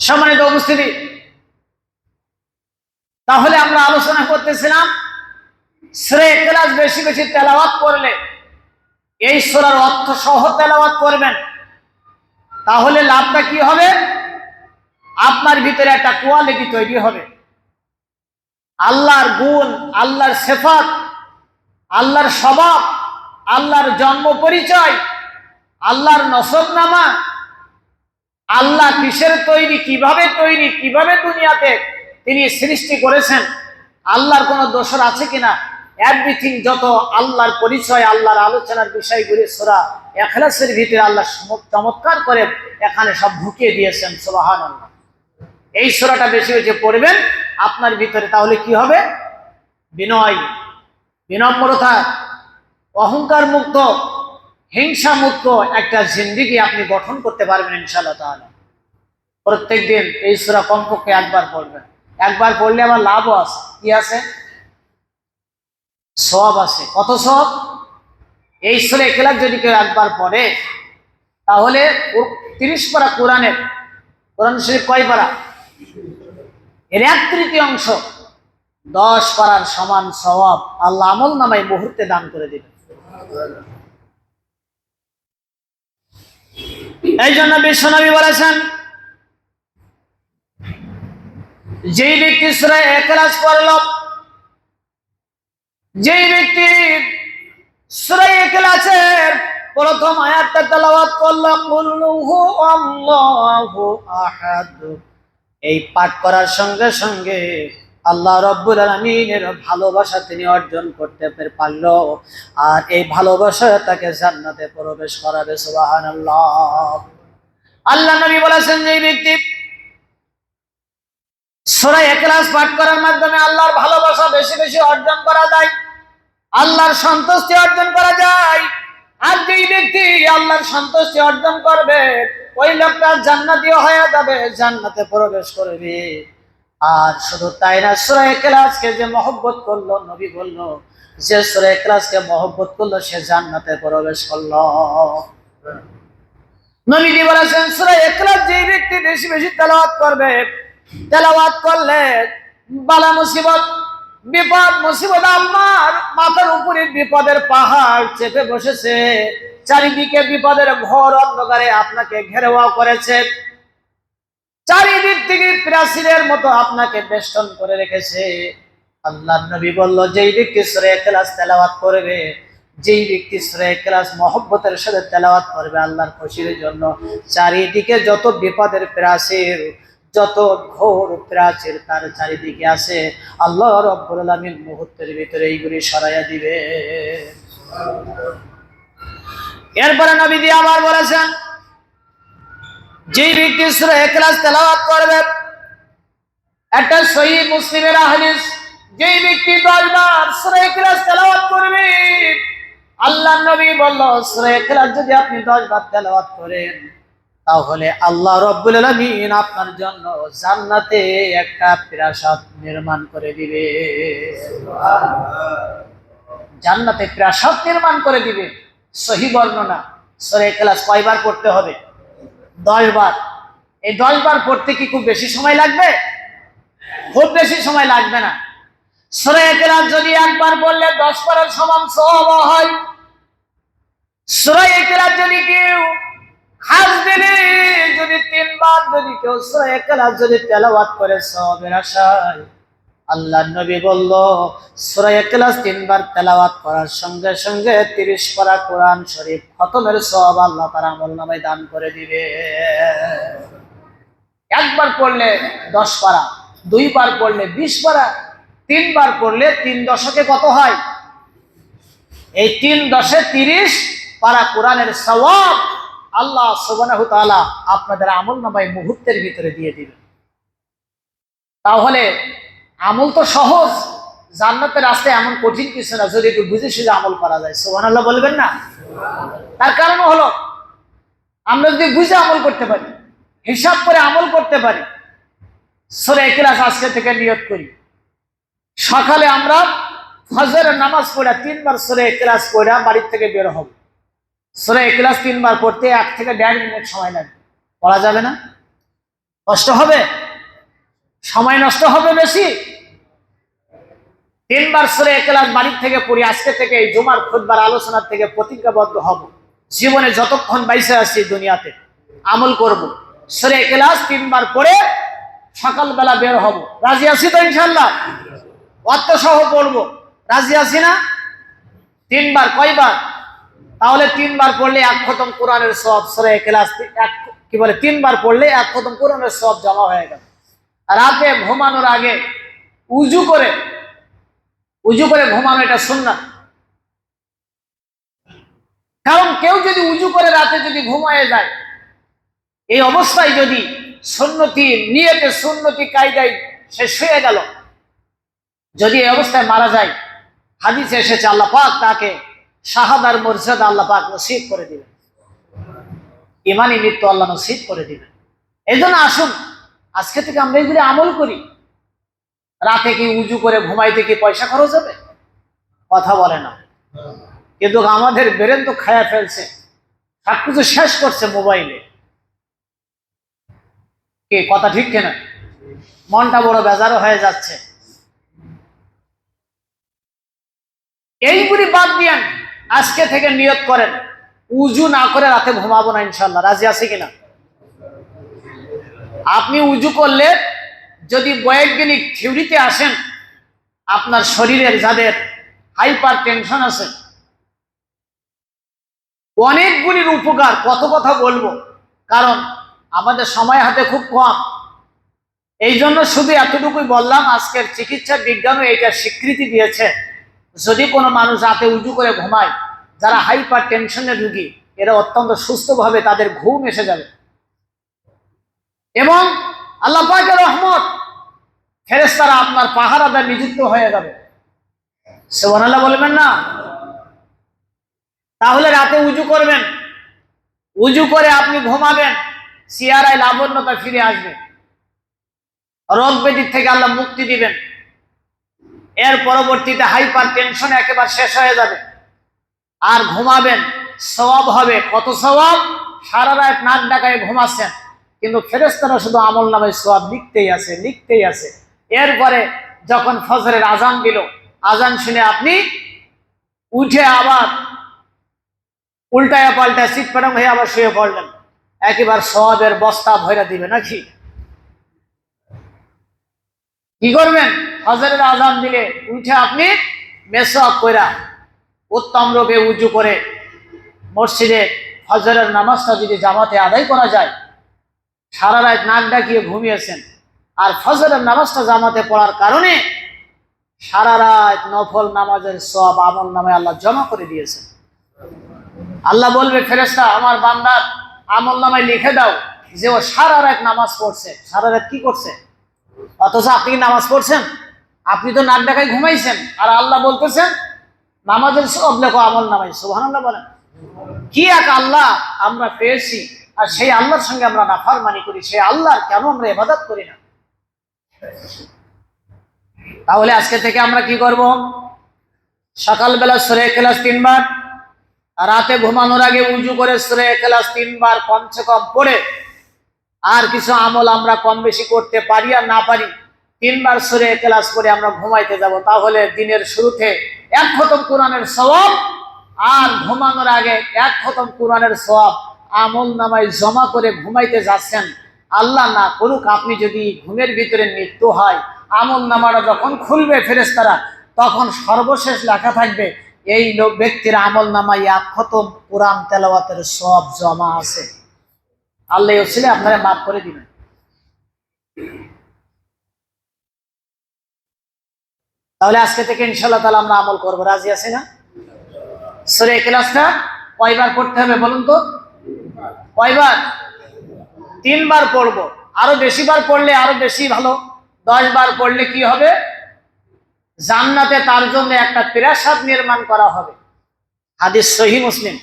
সম্মানিত উপস্থিতি, তাহলে আমরা আলোচনা করতেছিলাম সূরা ইখলাস বেশি বেশি তেলাওয়াত করলে, এই সূরার অর্থ সহ তেলাওয়াত করবেন, তাহলে লাভটা কি হবে? আপনার ভিতরে একটা কোয়ালিটি তৈরি হবে, আল্লাহর গুণ, আল্লাহর সিফাত, আল্লাহর স্বভাব, আল্লাহর জন্ম পরিচয়, আল্লাহর নসবনামা, আল্লাহ কিসের তৈরি, কিভাবে দুনিয়াতে তিনি সৃষ্টি করেছেন, আল্লাহর কোনো দোসর আছে কিনা, এভরিথিং যত আল্লাহর পরিচয়, আল্লাহর আলোচনার বিষয়গুলি সূরা ইখলাসের ভিতরে আল্লাহ চমৎকার করে এখানে সব ঢুকিয়ে দিয়েছেন। সুবহানাল্লাহ। এই সূরাটা বেশি বেশি পড়বেন আপনার ভিতরে, তাহলে কি হবে? বিনয়, বিনম্রতা, অহংকার মুক্ত, হিংসা মুক্ত একটা জিন্দেগি আপনি গঠন করতে পারবেন ইনশাআল্লাহ তাআলা। প্রত্যেকদিন এই সূরা কমপক্ষে একবার পড়বেন। একবার পড়লে আবার লাভও আছে। কি আছে? সওয়াব আছে। কত সওয়াব? এই সূরা ইখলাস যদি কেউ একবার পড়ে, তাহলে 30 পারা কোরআন শরীফ কয় পারা? এর 1/3 অংশ 10 পারার সমান সওয়াব আল্লাহ আমল নামায় মুহূর্তে দান করে দিবেন। এই জন্য বিশ্বনবী বলেছেন, যেই ব্যক্তি সূরা ইখলাস পড়ল, যেই ব্যক্তি সূরা ইখলাসের প্রথম আয়াতটা তেলাওয়াত করল, কুল হু আল্লাহু আহাদ, এই পাঠ করার সঙ্গে সঙ্গে আল্লাহ রাব্বুল আলামিনের ভালোবাসা তিনি অর্জন করতে পারল, আর এই ভালোবাসা তাকে জান্নাতে প্রবেশ করাবে। সুবহানাল্লাহ। আল্লাহ নবী বলেছেন, যে ব্যক্তি সূরা ইখলাস পাঠ করার মাধ্যমে আল্লাহর ভালোবাসা বেশি বেশি অর্জন করা যায়, আল্লাহর সন্তুষ্টি অর্জন করা যায়, আর যেই ব্যক্তি আল্লাহর সন্তুষ্টি অর্জন করবে, ওই লোকটা জান্নাতি হয়ে যাবে, জান্নাতে প্রবেশ করবে। আর শুধু তাই না, সূরা ইখলাসকে যে মহব্বত করলো, নবী বলল, যে সূরা ইখলাসকে মহব্বত করলো সে জান্নাতে প্রবেশ করলো। নবীজি বলেছেন, সূরা ইখলাস যেই ব্যক্তি বেশি বেশি তেলাওয়াত করবে, তেলাওয়াত করলে বালা মুসিবত, বিপদ মুসিবত, আপনার মাথার উপরে বিপদের পাহাড় চেপে বসেছে, চারিদিকে বিপদের ঘোর অন্ধকারে আপনাকে ঘেরাও করেছে, চারিদিক থেকে প্রাচীরের মতো আপনাকে বেষ্টন করে রেখেছে। আল্লাহর নবী বলল, যেই ব্যক্তি সূরা ইখলাস তেলাওয়াত করবে, যেই ব্যক্তি সূরা ইখলাস মহব্বতের সাথে তেলাওয়াত করবে আল্লাহর খুশির জন্য, চারিদিকে যত বিপদের প্রাচীর, যত ঘোর প্রাচীর তার চারিদিকে আছে, আল্লাহ রাব্বুল আলামিন মুহূর্তের ভিতরে এইগুলি সরাইয়া দিবে। এরপরে নবীজি আবার বলেছেন, যেই ব্যক্তি সূরা ইখলাস তেলাওয়াত করবে, একটা সহিহ মুসলিমের হাদিস, যেই ব্যক্তি 10 বার সূরা ইখলাস তেলাওয়াত করবে, আল্লাহর নবী বলল, সূরা ইখলাস যদি আপনি 10 বার তেলাওয়াত করেন, তাহলে আল্লাহ রাব্বুল আলামিন আপনার জন্য জান্নাতে একটা প্রাসাদ নির্মাণ করে দিবে। জান্নাতে প্রাসাদ নির্মাণ করে দিবে। সহিহ বর্ণনা। সূরা ইখলাস কয়বার পড়তে হবে? 10 বার। এই 10 বার পড়তে কি খুব বেশি সময় লাগবে? খুব বেশি সময় লাগবে না। সূরা ইখলাস যদি একবার পড়লে 10 পারার সমান সওয়াব হয়। সূরা ইখলাস যদি কেউ খাস দিনে যদি 3 বার যদি কেউ সূরা ইখলাস যদি তেলাওয়াত করে সওয়াবের আশায়, আল্লাহর নবী বলল, সূরা ইখলাস 3 বার তেলাওয়াত করার সঙ্গে সঙ্গে 30 পারা কোরআন শরীফ খতমের সওয়াব আল্লাহ তাআলা আমলনামায় দান করে দিবে। একবার পড়লে 10 পারা, 2 বার পড়লে 20 পারা, 3 বার পড়লে 3 দশকে কত হয়? এই 3 দশে 30 পারা কোরআনের সওয়াব আল্লাহ সুবহানাহু ওয়া তাআলা আপনাদের আমলনামায় মুহূর্তের ভিতরে দিয়ে দিবেন। তাহলে আমল তো সহজ, জান্নাতের রাস্তায় এমন কঠিন কিছু না, যদি একটু বুঝে সুঝে আমল করা যায়। সুবহানাল্লাহ বলবেন না? তার কারণ হলো, আমরা যদি বুঝে আমল করতে পারি, হিসাব করে আমল করতে পারি। সূরা ইখলাস আজকে থেকে নিয়ত করি, সকালে আমরা ফজরের নামাজ পড়া 3 বার সূরা ইখলাস পড়া বাড়ি থেকে বের হব। সূরা ইখলাস 3 বার পড়তে 1 থেকে 1.5 মিনিট সময় লাগবে। পড়া যাবে না? কষ্ট হবে, সময় নষ্ট হবে বেশি। 3 বার সূরা ইখলাস বাড়ির থেকে পড়ি। আজকে থেকে এই জুমার খুতবার আলোচনার থেকে প্রতিজ্ঞাবদ্ধ হব, জীবনে যতক্ষণ বাইসে আছি দুনিয়াতে আমল করব। সূরা ইখলাস 3 বার পড়ে সকালবেলা বের হব। রাজি আছি তো ইনশাআল্লাহ? অর্থ সহ পড়বো, রাজি আছি না? 3 বার, কয়বার? তাহলে 3 বার পড়লে 1 খতম কোরআনের সওয়াব। সূরা ইখলাস 3 বার পড়লে 1 খতম কোরআনের সওয়াব জমা হয়ে গেল। রাতে ঘুমানোর আগে উজু করে ঘুমানো, এটা সুন্নাত। কারণ কেউ যদি উজু করে রাতে যদি ঘুমায় যায়, এই অবস্থায় যদি সুন্নতি নিয়তে সুন্নতি কায়দায় শেষ হয়ে গেল, যদি এই অবস্থায় মারা যায়, হাদিসে এসেছে আল্লাহ পাক তাকে শাহাদার মর্যাদা আল্লাহ পাক নসিব করে দিবেন, ইমানি মৃত্যু আল্লাহ নসিব করে দিবেন। এই জন্য আসুন আজকে থেকে আমরা এগুলি আমল করি। রাতে কি উজু করে ঘুমাইতে কি পয়সা খরচ হবে? কথা বলে না। কিন্তু আমাদের ব্রেন তো খায়া ফেলছে, সবকিছু শেষ করছে মোবাইলে। কে কথা ঠিক কিনা? মনটা বড় বেজারও হয়ে যাচ্ছে। এইগুলি বাদ দিয়েন, আজকে থেকে নিয়ত করেন উজু না করে রাতে ঘুমাবো না ইনশাল্লাহ। রাজি আছে কিনা? আপনি উজু করলে যদি বৈজ্ঞানিক থিওরিতে আসেন, আপনার শরীরের যাদের হাইপার টেনশন আছে, অনেকগুলির উপকার, কত কথা বলবো, কারণ আমাদের সময় হাতে খুব কম। এই জন্য শুধু এতটুকুই বললাম, আজকের চিকিৎসা বিজ্ঞানও এটা স্বীকৃতি দিয়েছে, যদি কোনো মানুষ রাতে উজু করে ঘুমায়, যারা হাইপার টেনশনের রোগী, এরা অত্যন্ত সুস্থভাবে তাদের ঘুম এসে যাবে এবং আল্লাহ পাকের রহমত, ফেরেশতারা আপনার পাহারাদার নিযুক্ত হয়ে যাবে। সুবহানাল্লাহ বলবেন না? তাহলে রাতে উজু করবেন, উজু করে আপনি ঘুমাবেন, চেহারায় লাবণ্যতা ফিরে আসবে, রোগ ব্যাধির থেকে আল্লাহ মুক্তি দিবেন। এর পরবর্তীতে হাইপার টেনশন একেবারে শেষ হয়ে যাবে। আর ঘুমাবেন, সওয়াব হবে। কত সওয়াব? সারা রাত নাক ডাকায় ঘুমাচ্ছেন, কিন্তু ফেরেশতারা শুধু আমল নামায় সওয়াব লিখতেই আছে। এরপরে যখন ফজরের আজান দিল, আজান শুনে আপনি উঠে আবার উল্টায়া পাল্টায় সিট পেটাং হয়ে আবার শুয়ে পড়লেন, একেবারে সওয়াবের বস্তা ভরে দিবে নাকি? কি করবেন? ফজরের আজান দিলে উঠে আপনি মেসওয়াক কইরা উত্তম রূপে উজু করে মসজিদে ফজরের নামাজটা যদি জামাতে আদায় করা যায়, সারা রাত নাক ডাকিয়ে ঘুমিয়েছেন, আর ফজরের নামাজটা জামাতে পড়ার কারণে সারা রাত নফল নামাজের সওয়াব আমল নামে আল্লাহ জমা করে দিয়েছেন। আল্লাহ বলবে, ফেরেশতা আমার বান্দার আমল নামায় লিখে দাও যে ও সারা রাত নামাজ পড়ছে। সারা রাত কি করছে? অথচ আপনি কি নামাজ পড়ছেন? আপনি তো নাক ডাকায় ঘুমাইছেন, আর আল্লাহ বলতেছেন নামাজের সওয়াব লেখো আমল নামায়। সুবহানাল্লাহ বলেন। কি এক আল্লাহ আমরা পেয়েছি, আর সেই আল্লাহর সঙ্গে আমরা নাফরমানি করি, সেই আল্লাহর কেন আমরা ইবাদত করি না? তাহলে আজকে থেকে আমরা কি করব? সকালবেলা সূরা ইখলাস 3 বার, আর রাতে ঘুমানোর আগে উজু করে সূরা ইখলাস 3 বার কমসে কম পড়ে, আর কিছু আমল আমরা কম বেশি করতে পারি আর না পারি, 3 বার সূরা ইখলাস পড়ে আমরা ঘুমাইতে যাব। তাহলে দিনের শুরুতে 1 খতম কোরআনের সওয়াব, আর ঘুমানোর আগে 1 খতম কোরআনের সওয়াব আমল নামায় জমা করে ঘুমাইতে যাচ্ছেন। আল্লাহ না করুক আপনি যদি ঘুমের ভিতরে মৃত্যু হয়, আমল নামাটা যখন খুলবে ফেরেশতারা, তখন সর্বশেষ লেখা থাকবে এই ব্যক্তির আমল নামায় 1 খতম কোরআন তেলাওয়াতের সওয়াব জমা আছে। আল্লাহ ওসিলে আপনারা মাফ করে দিবেন। তাহলে আজকে থেকে ইনশাআল্লাহ তাআলা আমরা আমল করব। রাজি আছি না? সূরা ইখলাসটা কয়বার পড়তে হবে বলুন তো? কয়বার? 3 বার পড়বো। আরো বেশি বার পড়লে আরো বেশি ভালো। 10 বার পড়লে কি হবে? জান্নাতে তার জন্য একটা প্রাসাদ নির্মাণ করা হবে। হাদিস সহিহ মুসলিম।